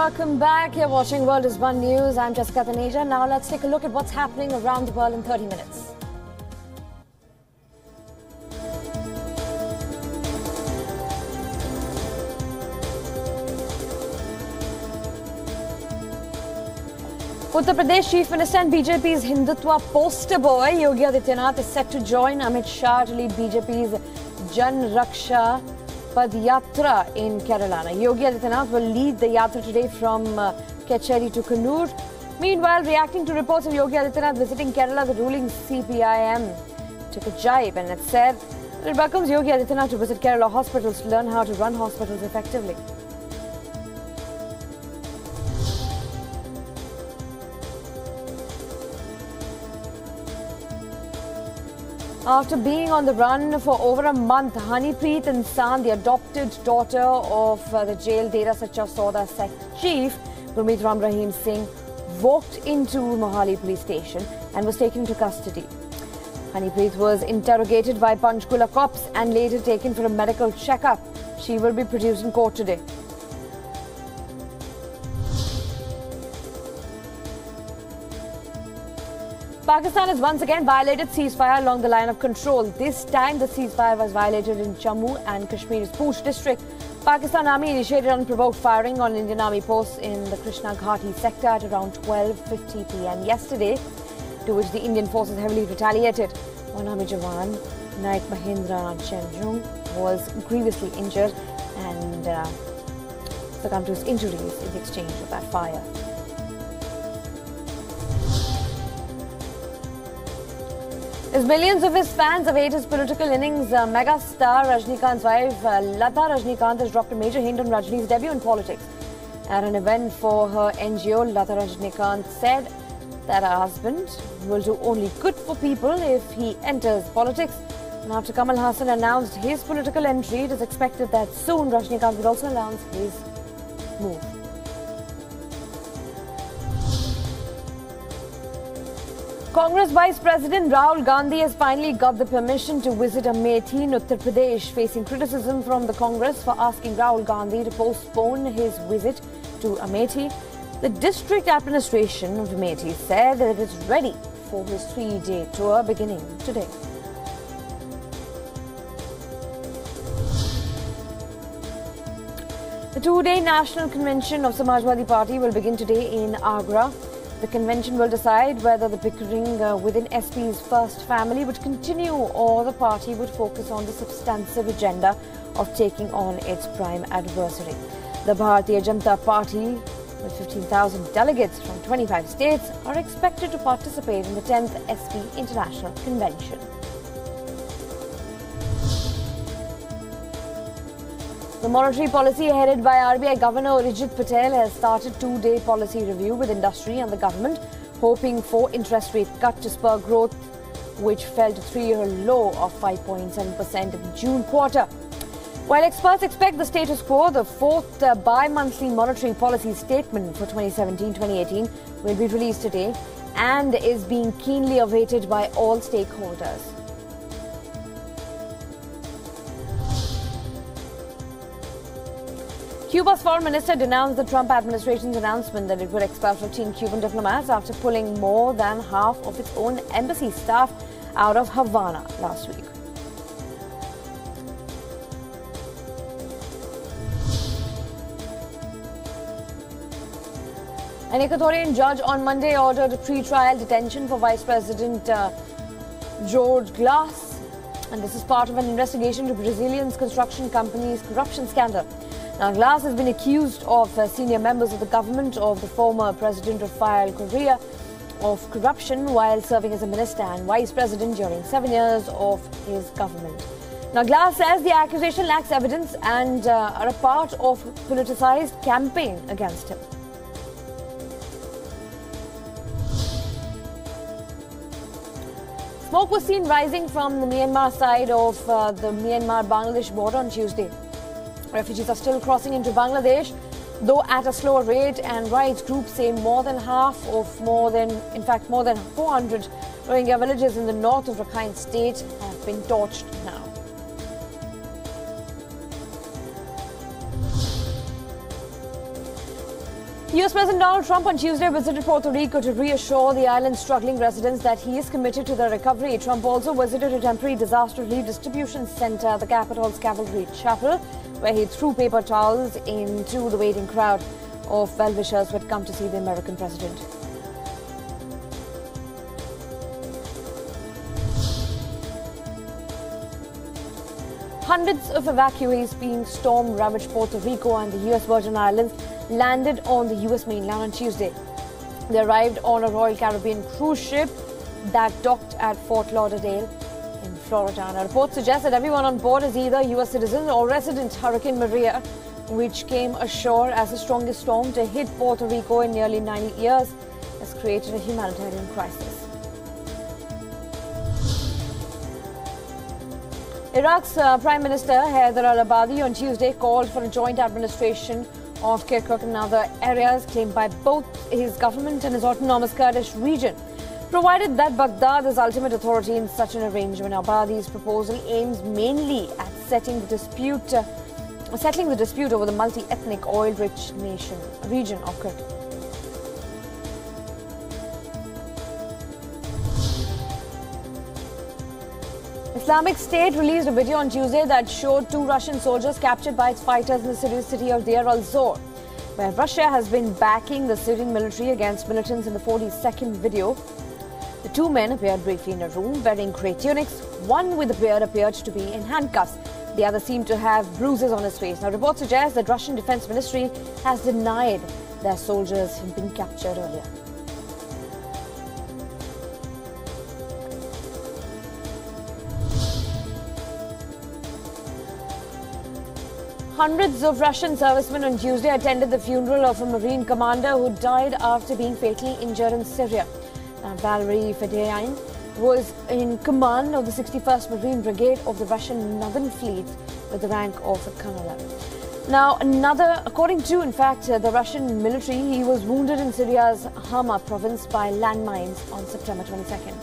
welcome back. You're watching World is One News. I'm Jessica Taneja. Now let's take a look at what's happening around the world in 30 minutes. Uttar Pradesh Chief Minister and BJP's Hindutva poster boy Yogi Adityanath is set to join Amit Shah to lead BJP's Jan Raksha Padyatra in Kerala. Yogi Adityanath will lead the yatra today from Kecheri to Kannur. Meanwhile, reacting to reports of Yogi Adityanath visiting Kerala, the ruling CPIM took a jibe and it said that it welcomes Yogi Adityanath to visit Kerala hospitals to learn how to run hospitals effectively. After being on the run for over a month, Hanipreet Insan, the adopted daughter of the jail Dera Sacha Sauda sect chief, Gurmeet Ram Rahim Singh, walked into Mohali police station and was taken into custody. Hanipreet was interrogated by Panchkula cops and later taken for a medical checkup. She will be produced in court today. Pakistan has once again violated ceasefire along the line of control. This time, the ceasefire was violated in Jammu and Kashmir's Pooch district. Pakistan Army initiated unprovoked firing on Indian Army posts in the Krishna Ghati sector at around 12:50 p.m. yesterday, to which the Indian forces heavily retaliated. One Army Jawan, Naik Mahendra Chenjung, was grievously injured and succumbed to his injuries in the exchange of that fire. As millions of his fans await his political innings, mega star Rajnikant's wife Lata Rajnikant has dropped a major hint on Rajini's debut in politics. At an event for her NGO, Lata Rajnikant said that her husband will do only good for people if he enters politics. And after Kamal Hassan announced his political entry, it is expected that soon Rajnikant will also announce his move. Congress Vice President Rahul Gandhi has finally got the permission to visit Amethi in Uttar Pradesh, facing criticism from the Congress for asking Rahul Gandhi to postpone his visit to Amethi. The district administration of Amethi said that it is ready for his 3-day tour beginning today. The 2-day national convention of Samajwadi Party will begin today in Agra. The convention will decide whether the bickering within SP's first family would continue or the party would focus on the substantive agenda of taking on its prime adversary. The Bharatiya Janata Party, with 15,000 delegates from 25 states, are expected to participate in the 10th SP International Convention. The monetary policy headed by RBI Governor Urjit Patel has started 2-day policy review with industry and the government, hoping for interest rate cut to spur growth, which fell to 3-year low of 5.7% in the June quarter. While experts expect the status quo, the 4th bi-monthly monetary policy statement for 2017-2018 will be released today and is being keenly awaited by all stakeholders. Cuba's foreign minister denounced the Trump administration's announcement that it would expel 15 Cuban diplomats after pulling more than half of its own embassy staff out of Havana last week. An Ecuadorian judge on Monday ordered a pre-trial detention for Vice President George Glass, and this is part of an investigation to Brazilian's construction company's corruption scandal. Now, Glass has been accused of senior members of the government of the former president Rafael Correa of corruption while serving as a minister and vice president during 7 years of his government. Now, Glass says the accusation lacks evidence and are a part of a politicized campaign against him. Smoke was seen rising from the Myanmar side of the Myanmar-Bangladesh border on Tuesday. Refugees are still crossing into Bangladesh, though at a slower rate, and rights groups say more than 400 Rohingya villages in the north of Rakhine State have been torched now. US President Donald Trump on Tuesday visited Puerto Rico to reassure the island's struggling residents that he is committed to their recovery. Trump also visited a temporary disaster relief distribution center, the capital's Cavalry Chapel, where he threw paper towels into the waiting crowd of well-wishers who had come to see the American president. Hundreds of evacuees being storm-ravaged Puerto Rico and the US Virgin Islands landed on the US mainland on Tuesday. They arrived on a Royal Caribbean cruise ship that docked at Fort Lauderdale in Florida. Now, reports suggest that everyone on board is either US citizen or resident. Hurricane Maria, which came ashore as the strongest storm to hit Puerto Rico in nearly 90 years, has created a humanitarian crisis. Iraq's Prime Minister Haider al-Abadi on Tuesday called for a joint administration of Kirkuk and other areas claimed by both his government and his autonomous Kurdish region, provided that Baghdad is ultimate authority in such an arrangement. Abadi's proposal aims mainly at settling the dispute over the multi-ethnic oil-rich region of Kirkuk. Islamic State released a video on Tuesday that showed 2 Russian soldiers captured by its fighters in the Syrian city of Deir al-Zor, where Russia has been backing the Syrian military against militants. In the 42nd video, the 2 men appeared briefly in a room wearing grey tunics. One with a beard appeared to be in handcuffs. The other seemed to have bruises on his face. Now, reports suggest that Russian Defense Ministry has denied their soldiers had been captured earlier. Hundreds of Russian servicemen on Tuesday attended the funeral of a Marine commander who died after being fatally injured in Syria. Now, Valery Fedyayin was in command of the 61st Marine Brigade of the Russian Northern Fleet with the rank of a colonel. Now, according to, in fact, the Russian military, he was wounded in Syria's Hama province by landmines on September 22nd.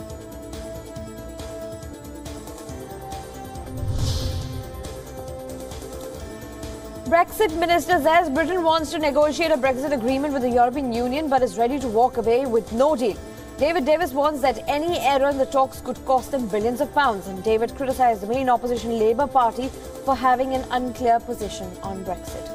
Brexit minister says Britain wants to negotiate a Brexit agreement with the European Union but is ready to walk away with no deal. David Davis warns that any error in the talks could cost them billions of pounds, and David criticised the main opposition Labour Party for having an unclear position on Brexit.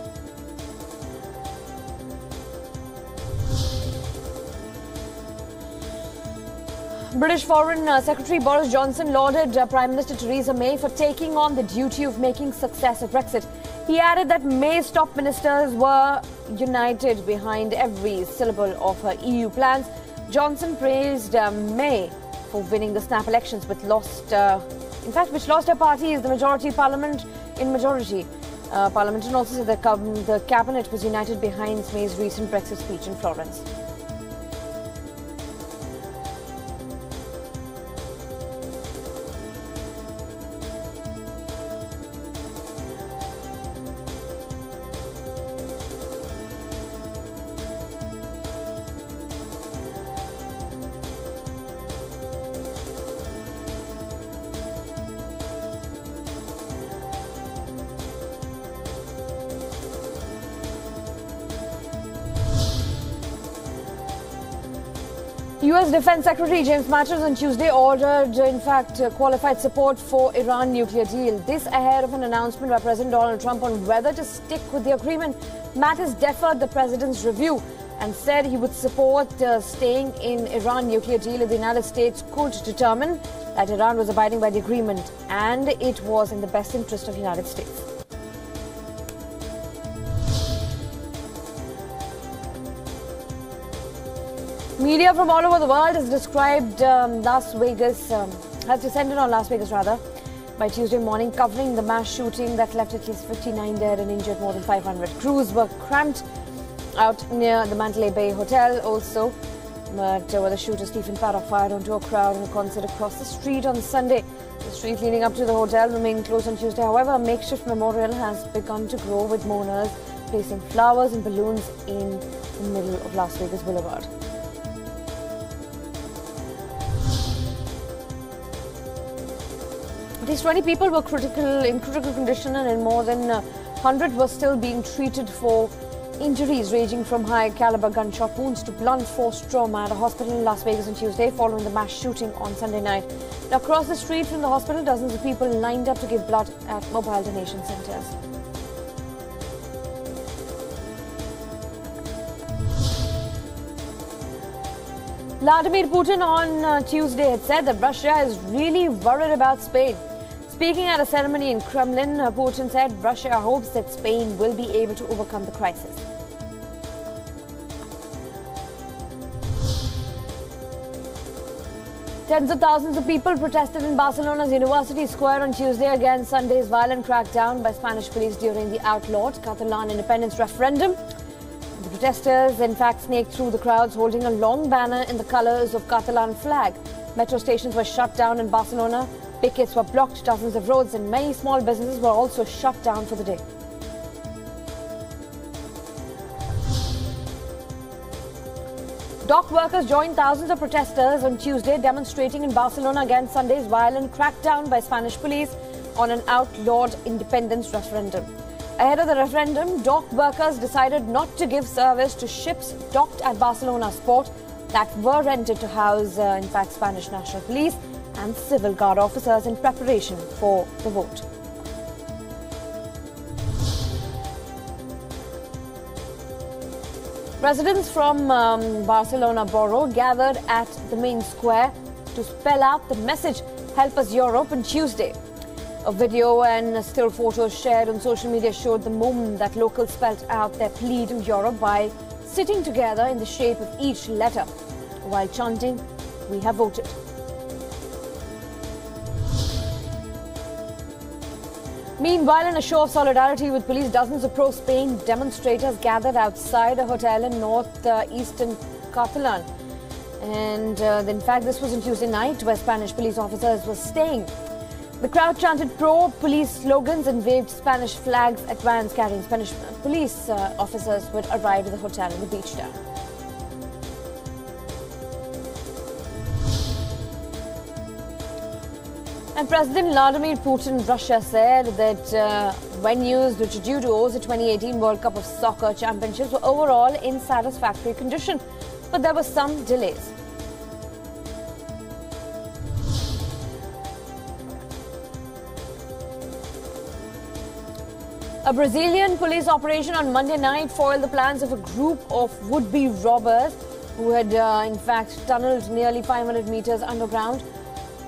British Foreign Secretary Boris Johnson lauded Prime Minister Theresa May for taking on the duty of making success of Brexit. He added that May's top ministers were united behind every syllable of her EU plans. Johnson praised May for winning the snap elections, which lost her party as the majority parliament, and also said that the cabinet was united behind May's recent Brexit speech in Florence. US Defense Secretary James Mattis on Tuesday ordered, qualified support for Iran nuclear deal. This ahead of an announcement by President Donald Trump on whether to stick with the agreement. Mattis deferred the president's review and said he would support staying in Iran nuclear deal if the United States could determine that Iran was abiding by the agreement and it was in the best interest of the United States. Media from all over the world has described has descended on Las Vegas by Tuesday morning, covering the mass shooting that left at least 59 dead and injured more than 500. Crews were cramped out near the Mandalay Bay Hotel also, but where the shooter Stephen Paddock fired onto a crowd in a concert across the street on Sunday. The street leading up to the hotel remained closed on Tuesday. However, a makeshift memorial has begun to grow with mourners placing flowers and balloons in the middle of Las Vegas Boulevard. At least 20 people were in critical condition, and more than 100 were still being treated for injuries ranging from high-caliber gunshot wounds to blunt force trauma at a hospital in Las Vegas on Tuesday following the mass shooting on Sunday night. Now, across the street from the hospital, dozens of people lined up to give blood at mobile donation centers. Vladimir Putin on Tuesday had said that Russia is really worried about Spain. Speaking at a ceremony in Kremlin, Putin said Russia hopes that Spain will be able to overcome the crisis. Tens of thousands of people protested in Barcelona's University Square on Tuesday against Sunday's violent crackdown by Spanish police during the outlawed Catalan independence referendum. The protesters, in fact, snaked through the crowds holding a long banner in the colours of Catalan flag. Metro stations were shut down in Barcelona. Pickets were blocked, dozens of roads and many small businesses were also shut down for the day. Dock workers joined thousands of protesters on Tuesday demonstrating in Barcelona against Sunday's violent crackdown by Spanish police on an outlawed independence referendum. Ahead of the referendum, dock workers decided not to give service to ships docked at Barcelona's port that were rented to house, in fact, Spanish National Police and Civil Guard officers in preparation for the vote. Residents from Barcelona Borough gathered at the main square to spell out the message, "Help us Europe," on Tuesday. A video and still photos shared on social media showed the moment that locals spelled out their plea to Europe by sitting together in the shape of each letter while chanting, "We have voted." Meanwhile, in a show of solidarity with police, dozens of pro-Spain demonstrators gathered outside a hotel in north-eastern Catalan. And in fact, this was on Tuesday night where Spanish police officers were staying. The crowd chanted pro-police slogans and waved Spanish flags at vans carrying Spanish police officers who had arrived at the hotel in the beach town. And President Vladimir Putin of Russia said that venues which are due to host the 2018 World Cup of Soccer Championships were overall in satisfactory condition, but there were some delays. A Brazilian police operation on Monday night foiled the plans of a group of would-be robbers who had, in fact, tunneled nearly 500 meters underground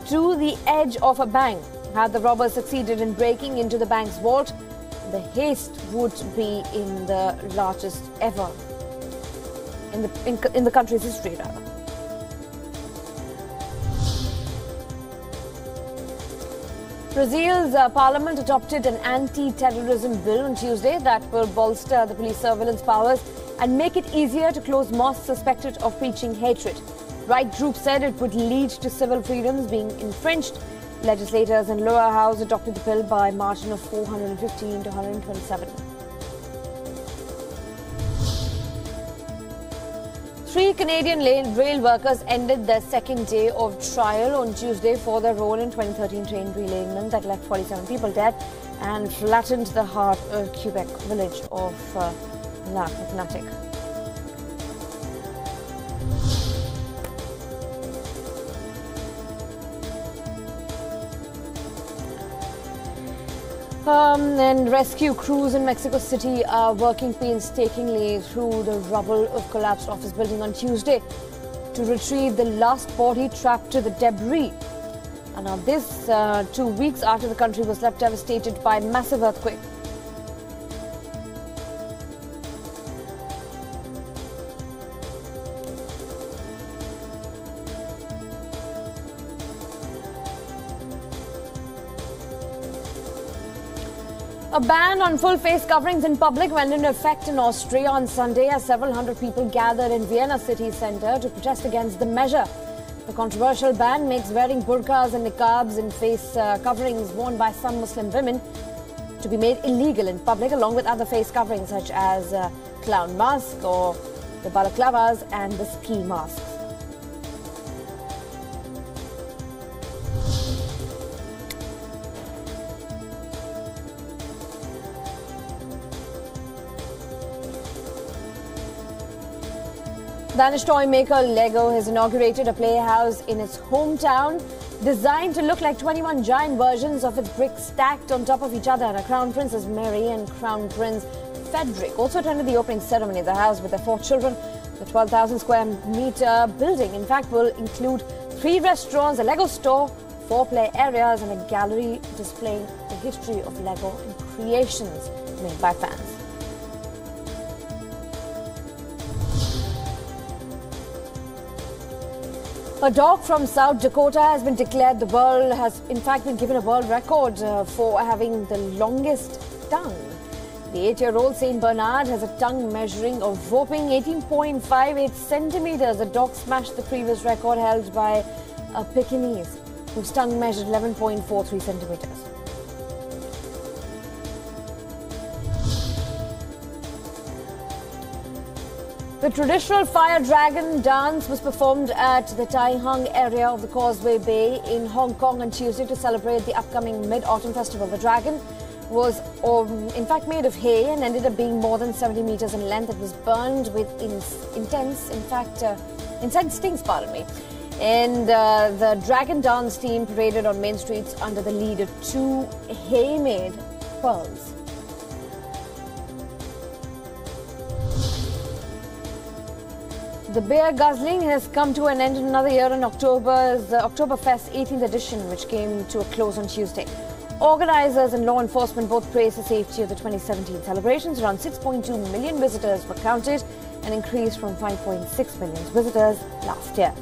to the edge of a bank. Had the robbers succeeded in breaking into the bank's vault, the heist would be in the largest ever in the country's history, rather. Brazil's parliament adopted an anti-terrorism bill on Tuesday that will bolster the police surveillance powers and make it easier to close mosques suspected of preaching hatred. Right groups said it would lead to civil freedoms being infringed. Legislators in lower house adopted the bill by a margin of 415 to 127. 3 Canadian rail workers ended their second day of trial on Tuesday for their role in 2013 train derailment that left 47 people dead and flattened the heart of Quebec village of Lac-Mégantic. And rescue crews in Mexico City are working painstakingly through the rubble of collapsed office building on Tuesday to retrieve the last body trapped to the debris. And now this 2 weeks after the country was left devastated by a massive earthquake. A ban on full face coverings in public went into effect in Austria on Sunday as several hundred people gathered in Vienna city centre to protest against the measure. The controversial ban makes wearing burqas and niqabs and face coverings worn by some Muslim women to be made illegal in public, along with other face coverings such as clown mask or the balaclavas and the ski masks. Danish toy maker Lego has inaugurated a playhouse in its hometown designed to look like 21 giant versions of its bricks stacked on top of each other. And Crown Princess Mary and Crown Prince Frederick also attended the opening ceremony of the house with their 4 children. The 12,000 square meter building, in fact, will include 3 restaurants, a Lego store, 4 play areas and a gallery displaying the history of Lego and creations made by fans. A dog from South Dakota has been declared in fact been given a world record for having the longest tongue. The 8-year-old Saint Bernard has a tongue measuring a whopping 18.58 centimeters. The dog smashed the previous record held by a Pekingese, whose tongue measured 11.43 centimeters. The traditional fire dragon dance was performed at the Tai Hang area of the Causeway Bay in Hong Kong on Tuesday to celebrate the upcoming Mid-Autumn Festival. The dragon was in fact made of hay and ended up being more than 70 meters in length. It was burned with intense stings, And the dragon dance team paraded on main streets under the lead of 2 hay-made pearls. The beer guzzling has come to an end in another year in October's Oktoberfest 18th edition, which came to a close on Tuesday. Organizers and law enforcement both praised the safety of the 2017 celebrations. Around 6.2 million visitors were counted, an increase from 5.6 million visitors last year.